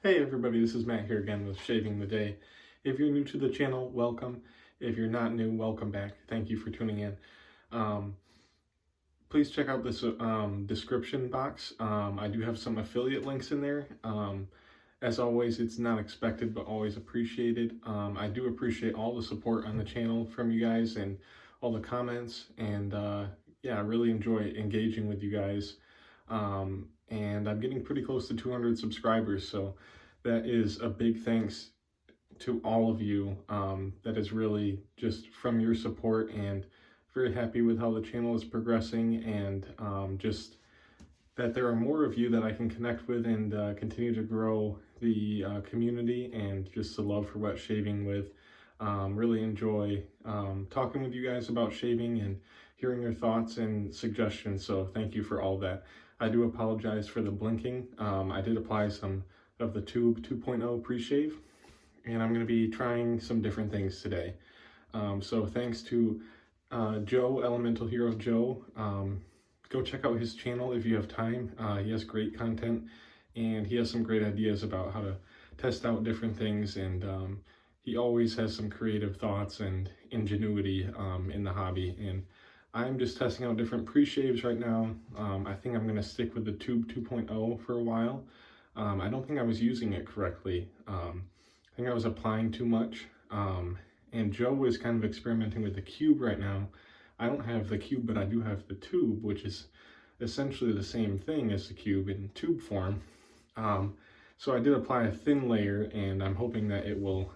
Hey everybody, this is Matt here again with Shaving the Day. If you're new to the channel, welcome. If you're not new, welcome back. Thank you for tuning in. Please check out this description box. I do have some affiliate links in there. As always, it's not expected, but always appreciated. I do appreciate all the support on the channel from you guys and all the comments. And yeah, I really enjoy engaging with you guys. And I'm getting pretty close to 200 subscribers, so that is a big thanks to all of you. That is really just from your support, and very happy with how the channel is progressing, and just that there are more of you that I can connect with and continue to grow the community and just the love for wet shaving with. Really enjoy talking with you guys about shaving and hearing your thoughts and suggestions, so thank you for all that. I do apologize for the blinking. I did apply some of the Tube 2.0 Preshave, and I'm going to be trying some different things today. So thanks to Joe, Elemental Hero Joe. Go check out his channel if you have time. He has great content, and he has some great ideas about how to test out different things, and he always has some creative thoughts and ingenuity in the hobby. And I'm just testing out different pre-shaves right now. I think I'm going to stick with the Tube 2.0 for a while. I don't think I was using it correctly. I think I was applying too much. And Joe is kind of experimenting with the Cube right now. I don't have the Cube, but I do have the Tube, which is essentially the same thing as the Cube in tube form. So I did apply a thin layer, and I'm hoping that it will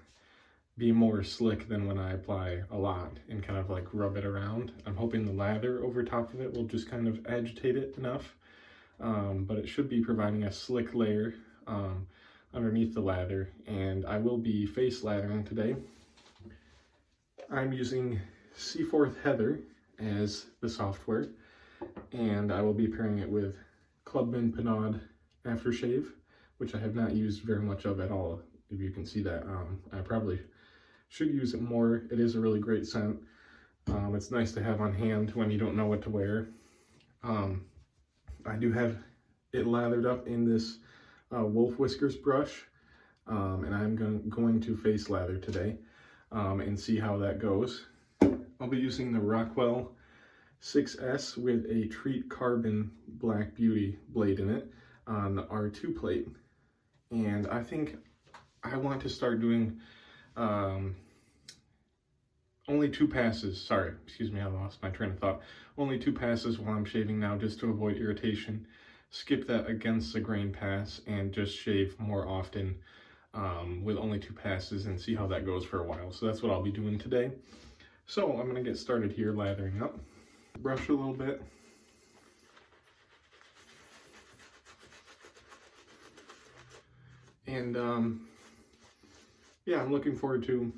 be more slick than when I apply a lot and kind of like rub it around. I'm hoping the lather over top of it will just kind of agitate it enough, but it should be providing a slick layer underneath the lather. And I will be face lathering today. I'm using Seaforth Heather as the software, and I will be pairing it with Clubman Panade Aftershave, which I have not used very much of at all, if you can see that. I probably should use it more. It is a really great scent. It's nice to have on hand when you don't know what to wear. I do have it lathered up in this Wolf Whiskers brush, and I'm going to face lather today and see how that goes. I'll be using the Rockwell 6S with a Treat Carbon Black Beauty blade in it on the R2 plate. And I think I want to start doing only 2 passes. Sorry, excuse me, I lost my train of thought. Only 2 passes while I'm shaving now, just to avoid irritation. Skip that against the grain pass and just shave more often with only 2 passes and see how that goes for a while. So that's what I'll be doing today. So I'm gonna get started here lathering up. Brush a little bit. And yeah, I'm looking forward to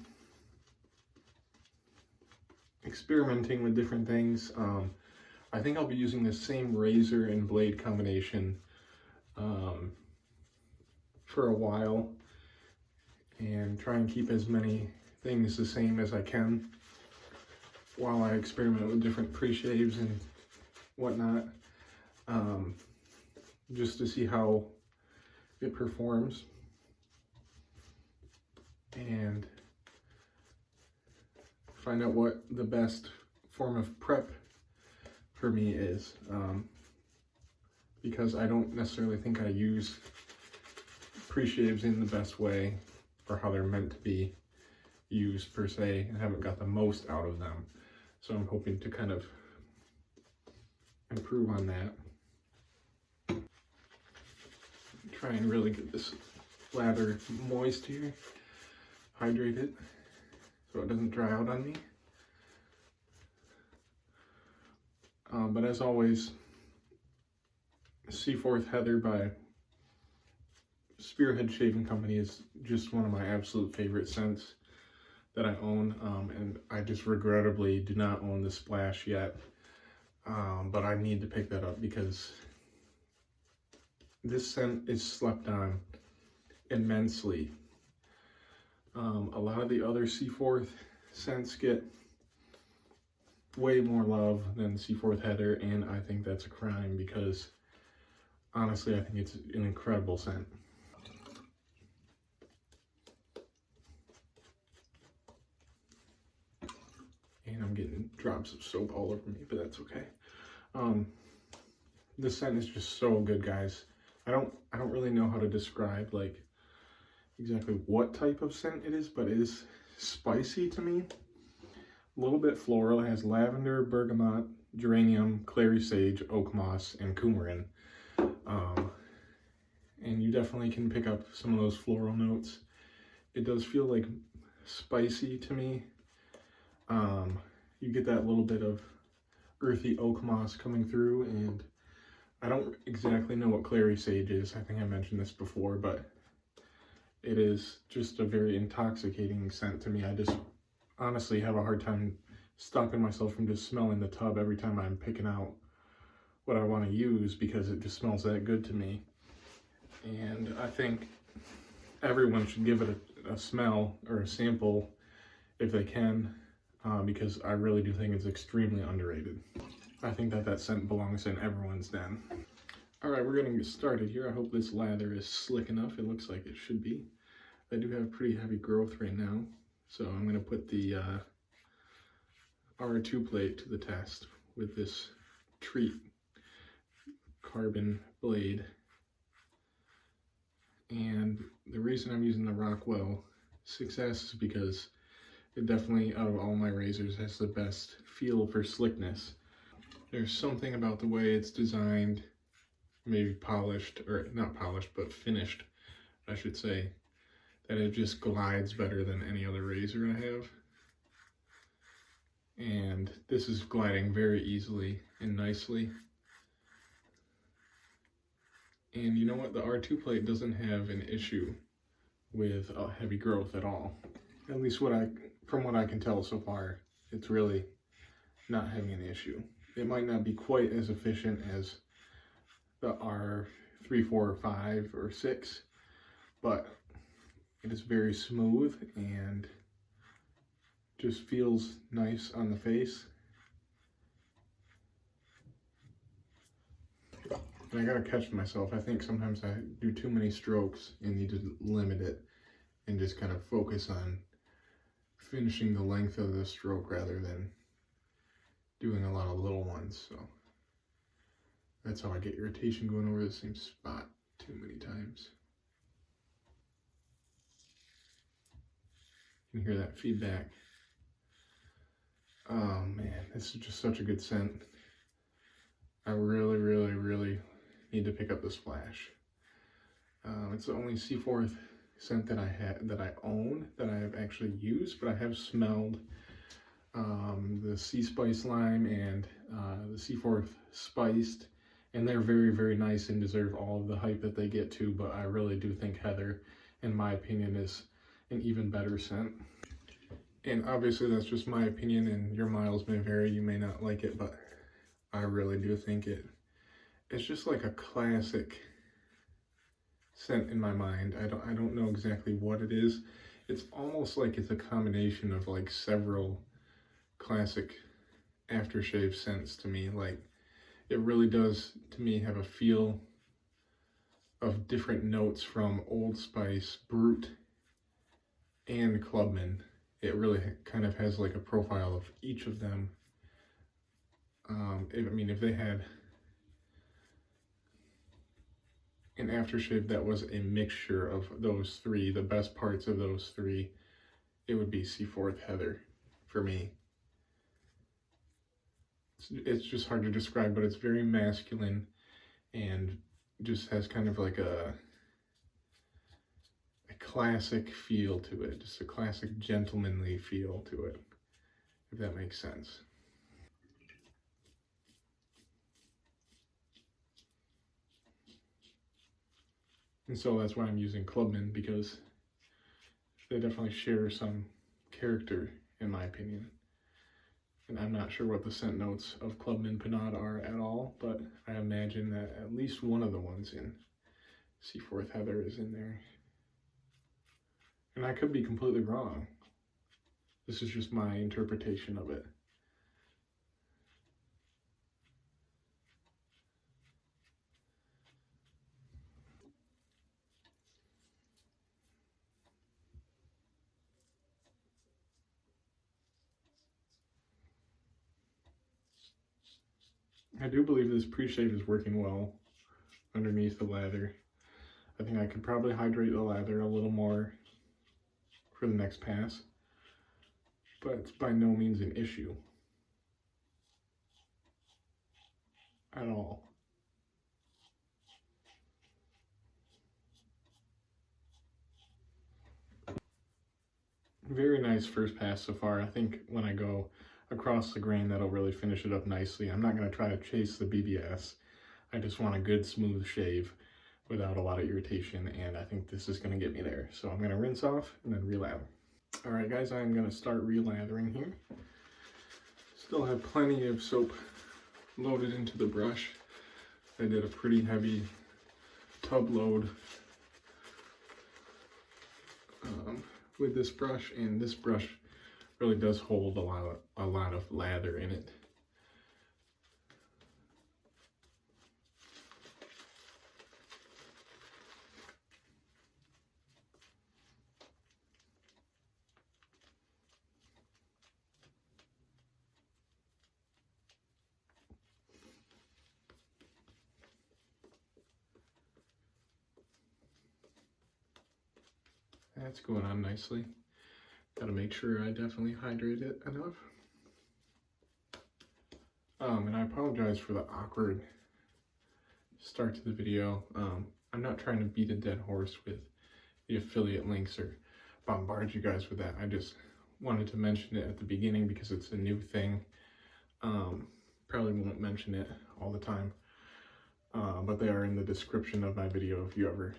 experimenting with different things. I think I'll be using the same razor and blade combination for a while, and try and keep as many things the same as I can while I experiment with different pre-shaves and whatnot, just to see how it performs and find out what the best form of prep for me is, because I don't necessarily think I use pre-shaves in the best way or how they're meant to be used per se, and haven't got the most out of them. So I'm hoping to kind of improve on that. Try and really get this lather moist here, hydrate it so it doesn't dry out on me. But as always, Seaforth Heather by Spearhead Shaving Company is just one of my absolute favorite scents that I own, and I just regrettably do not own the Splash yet, but I need to pick that up because this scent is slept on immensely. A lot of the other Seaforth scents get way more love than Seaforth Heather, and I think that's a crime because honestly I think it's an incredible scent. and I'm getting drops of soap all over me, but that's okay. This scent is just so good, guys. I don't really know how to describe like exactly what type of scent it is, but it is spicy to me. A little bit floral. It has lavender, bergamot, geranium, clary sage, oak moss, and coumarin. And you definitely can pick up some of those floral notes. It does feel like spicy to me. You get that little bit of earthy oak moss coming through, and I don't exactly know what clary sage is. I think I mentioned this before, but it is just a very intoxicating scent to me. I just honestly have a hard time stopping myself from just smelling the tub every time I'm picking out what I want to use, because it just smells that good to me. And I think everyone should give it a smell or a sample if they can, because I really do think it's extremely underrated. I think that scent belongs in everyone's den. All right, we're gonna get started here. I hope this lather is slick enough. It looks like it should be. I do have pretty heavy growth right now, so I'm gonna put the R2 plate to the test with this treat carbon blade. And the reason I'm using the Rockwell 6S is because it definitely, out of all my razors, has the best feel for slickness. There's something about the way it's designed, maybe polished, or not polished, but finished, I should say, that it just glides better than any other razor I have. And this is gliding very easily and nicely. And you know what? The R2 plate doesn't have an issue with heavy growth at all. At least from what I can tell so far, it's really not having an issue. It might not be quite as efficient as the R3, 4, 5, or 6, but it is very smooth and just feels nice on the face. And I gotta catch myself. I think sometimes I do too many strokes and need to limit it and just kind of focus on finishing the length of the stroke rather than doing a lot of little ones. So that's how I get irritation going over the same spot too many times. You can hear that feedback. Oh man, this is just such a good scent. I really, really, really need to pick up the splash. It's the only Seaforth scent that I own that I have actually used, but I have smelled the Sea Spice Lime and the Seaforth Spiced, and they're very, very nice and deserve all of the hype that they get too, but I really do think Heather, in my opinion, is an even better scent. And obviously that's just my opinion, and your miles may vary, you may not like it, but I really do think it's just like a classic scent in my mind. I don't know exactly what it is. It's almost like it's a combination of like several classic aftershave scents to me. Like, it really does to me have a feel of different notes from Old Spice, Brute, and Clubman. It really kind of has like a profile of each of them. If they had an aftershave that was a mixture of those three, the best parts of those three, it would be Seaforth Heather for me. It's just hard to describe, but it's very masculine and just has kind of like a classic feel to it, just a classic gentlemanly feel to it, if that makes sense. And so that's why I'm using Clubman, because they definitely share some character, in my opinion. And I'm not sure what the scent notes of Clubman Panade are at all, but I imagine that at least one of the ones in Seaforth Heather is in there. And I could be completely wrong. This is just my interpretation of it. I do believe this pre-shave is working well underneath the lather. I think I could probably hydrate the lather a little more for the next pass, but it's by no means an issue at all. Very nice first pass so far. I think when I go across the grain, that'll really finish it up nicely. I'm not going to try to chase the BBS. I just want a good smooth shave without a lot of irritation, and I think this is going to get me there. So I'm going to rinse off and then relather. All right, guys, I'm going to start relathering here. Still have plenty of soap loaded into the brush. I did a pretty heavy tub load with this brush, and this brush really does hold a lot of lather in it. That's going on nicely. Gotta make sure I definitely hydrate it enough. And I apologize for the awkward start to the video. I'm not trying to beat a dead horse with the affiliate links or bombard you guys with that. I just wanted to mention it at the beginning because it's a new thing. Probably won't mention it all the time, but they are in the description of my video if you ever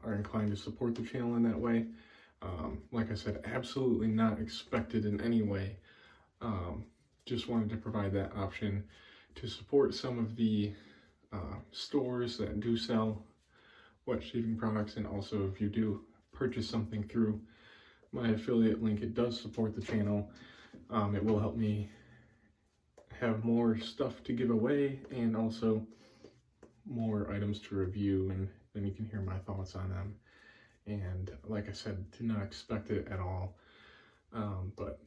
are inclined to support the channel in that way. Like I said, absolutely not expected in any way. Just wanted to provide that option to support some of the stores that do sell wet shaving products, and also if you do purchase something through my affiliate link, it does support the channel. It will help me have more stuff to give away and also more items to review, and then you can hear my thoughts on them. And like I said, did not expect it at all, but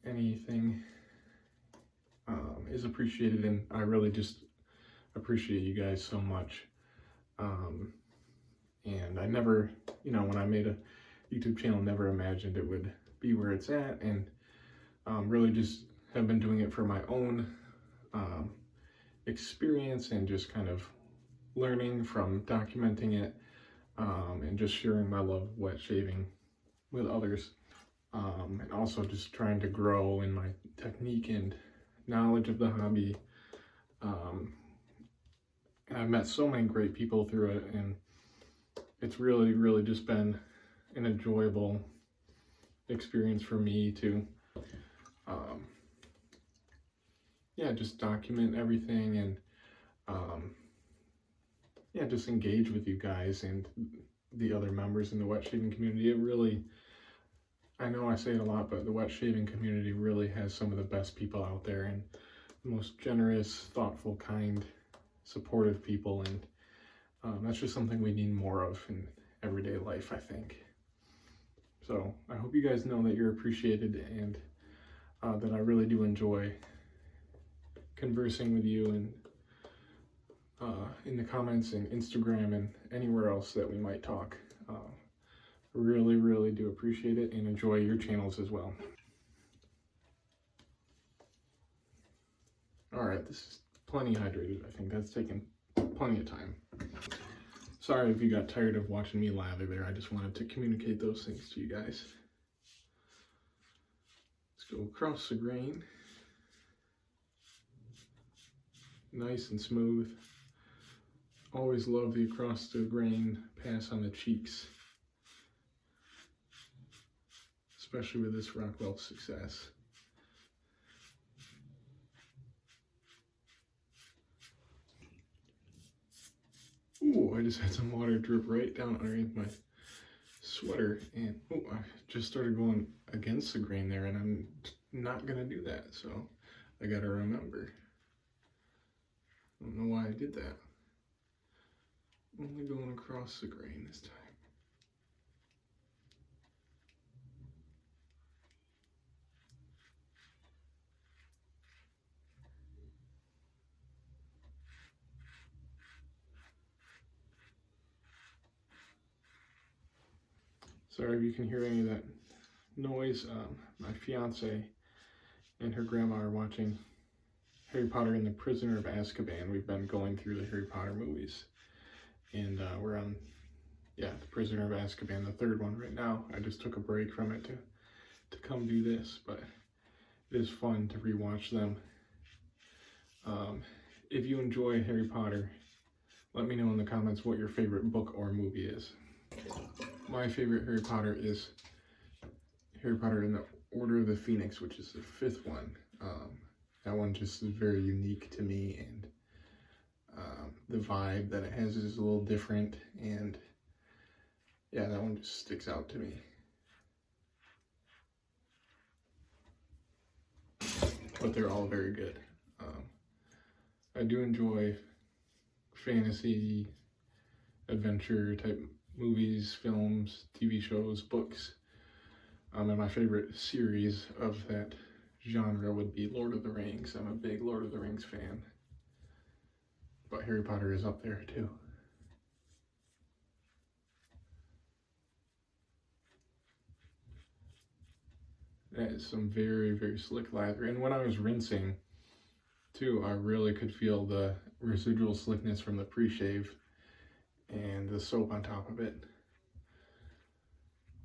anything is appreciated, and I really just appreciate you guys so much. And I never, when I made a YouTube channel, never imagined it would be where it's at, and really just have been doing it for my own experience and just kind of learning from documenting it, and just sharing my love of wet shaving with others, and also just trying to grow in my technique and knowledge of the hobby. And I've met so many great people through it, and it's really just been an enjoyable experience for me to just document everything, and just engage with you guys and the other members in the wet shaving community. It really, I know I say it a lot, but the wet shaving community really has some of the best people out there, and the most generous, thoughtful, kind, supportive people, and that's just something we need more of in everyday life, I think. So I hope you guys know that you're appreciated, and that I really do enjoy conversing with you, and in the comments and Instagram and anywhere else that we might talk. Really do appreciate it, and enjoy your channels as well. All right, this is plenty hydrated. I think that's taken plenty of time. Sorry if you got tired of watching me lather there. I just wanted to communicate those things to you guys. Let's go across the grain. Nice and smooth. Always love the across the grain pass on the cheeks, especially with this Rockwell success. Ooh, I just had some water drip right down underneath my sweater, and I just started going against the grain there, and I'm not gonna do that, so I gotta remember. I don't know why I did that. Only going across the grain this time. Sorry if you can hear any of that noise. My fiance and her grandma are watching Harry Potter and the Prisoner of Azkaban. We've been going through the Harry Potter movies, and we're on, the Prisoner of Azkaban, the third one right now. I just took a break from it to come do this, but it is fun to rewatch them. If you enjoy Harry Potter, let me know in the comments what your favorite book or movie is. My favorite Harry Potter is Harry Potter and the Order of the Phoenix, which is the fifth one. That one just is very unique to me, and the vibe that it has is a little different, and yeah, that one just sticks out to me. But they're all very good. I do enjoy fantasy, adventure type movies, films, TV shows, books. And my favorite series of that genre would be Lord of the Rings. I'm a big Lord of the Rings fan. But Harry Potter is up there too. That is some very, very slick lather. And when I was rinsing too, I really could feel the residual slickness from the Preshave and the soap on top of it,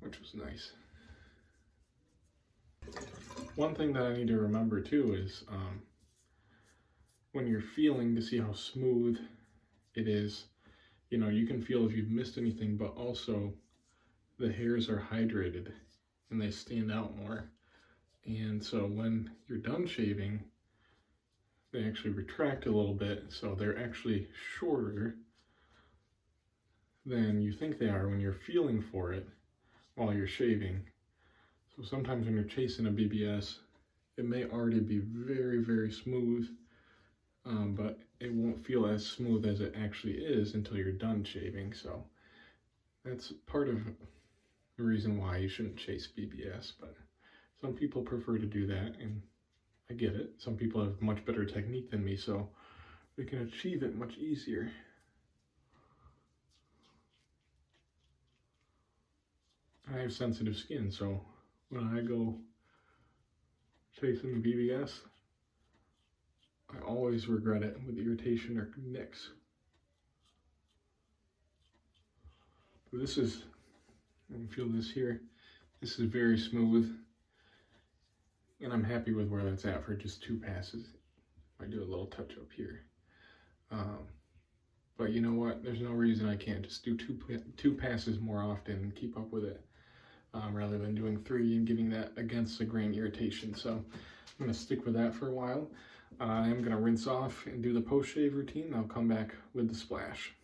which was nice. One thing that I need to remember too is when you're feeling to see how smooth it is, you can feel if you've missed anything, but also the hairs are hydrated and they stand out more. And so when you're done shaving, they actually retract a little bit, so they're actually shorter than you think they are when you're feeling for it while you're shaving. So sometimes when you're chasing a BBS, it may already be very, very smooth, but it won't feel as smooth as it actually is until you're done shaving. So that's part of the reason why you shouldn't chase BBS, but some people prefer to do that, and I get it. Some people have much better technique than me, so they can achieve it much easier. I have sensitive skin, so when I go chasing BBS, I always regret it with irritation or nicks. But this is, you can feel this here, this is very smooth, and I'm happy with where that's at for just 2 passes. I do a little touch up here. But you know what, there's no reason I can't just do two passes more often and keep up with it, rather than doing 3 and getting that against the grain irritation. So I'm going to stick with that for a while. I am going to rinse off and do the post-shave routine. I'll come back with the splash.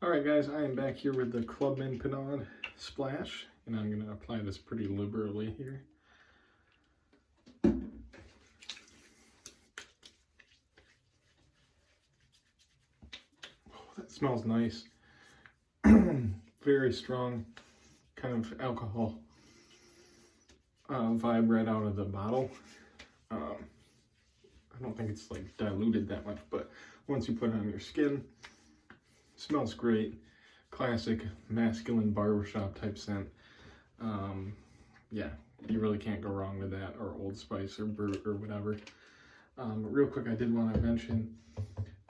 Alright guys, I am back here with the Clubman Pinard splash, and I'm going to apply this pretty liberally here. Oh, that smells nice. Very strong kind of alcohol vibe right out of the bottle. I don't think it's like diluted that much, but once you put it on your skin, it smells great. Classic masculine barbershop type scent. Yeah, you really can't go wrong with that, or Old Spice or Brut or whatever. Real quick, I did want to mention,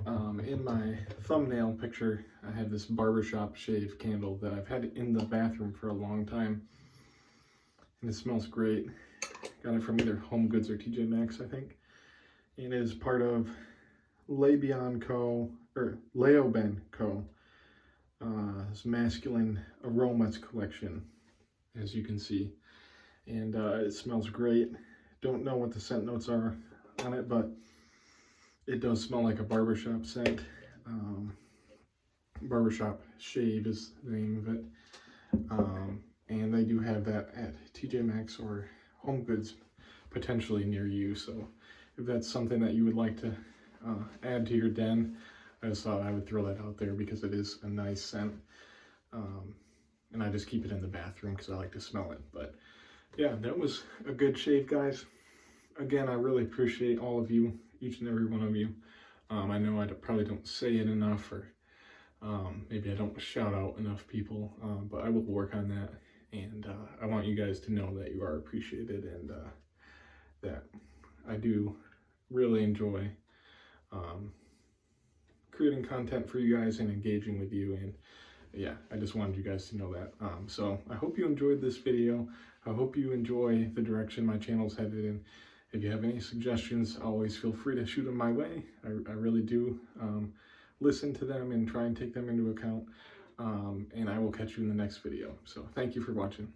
in my thumbnail picture, I have this barbershop shave candle that I've had in the bathroom for a long time, and it smells great. Got it from either Home Goods or TJ Maxx, I think. And it is part of Labion Co. or Leoben Co. This masculine aromas collection, as you can see, and it smells great. Don't know what the scent notes are on it, but it does smell like a barbershop scent. Barbershop shave is the name of it, and they do have that at TJ Maxx or Home Goods potentially near you. So if that's something that you would like to add to your den, I just thought I would throw that out there because it is a nice scent. And I just keep it in the bathroom because I like to smell it. But yeah, that was a good shave, guys. Again, I really appreciate all of you, each and every one of you. I know I probably don't say it enough, or maybe I don't shout out enough people, but I will work on that. and I want you guys to know that you are appreciated, and that I do really enjoy creating content for you guys and engaging with you. And yeah, I just wanted you guys to know that. So I hope you enjoyed this video. I hope you enjoy the direction my channel's headed in. If you have any suggestions, always feel free to shoot them my way. I really do listen to them and try and take them into account. And I will catch you in the next video. So thank you for watching.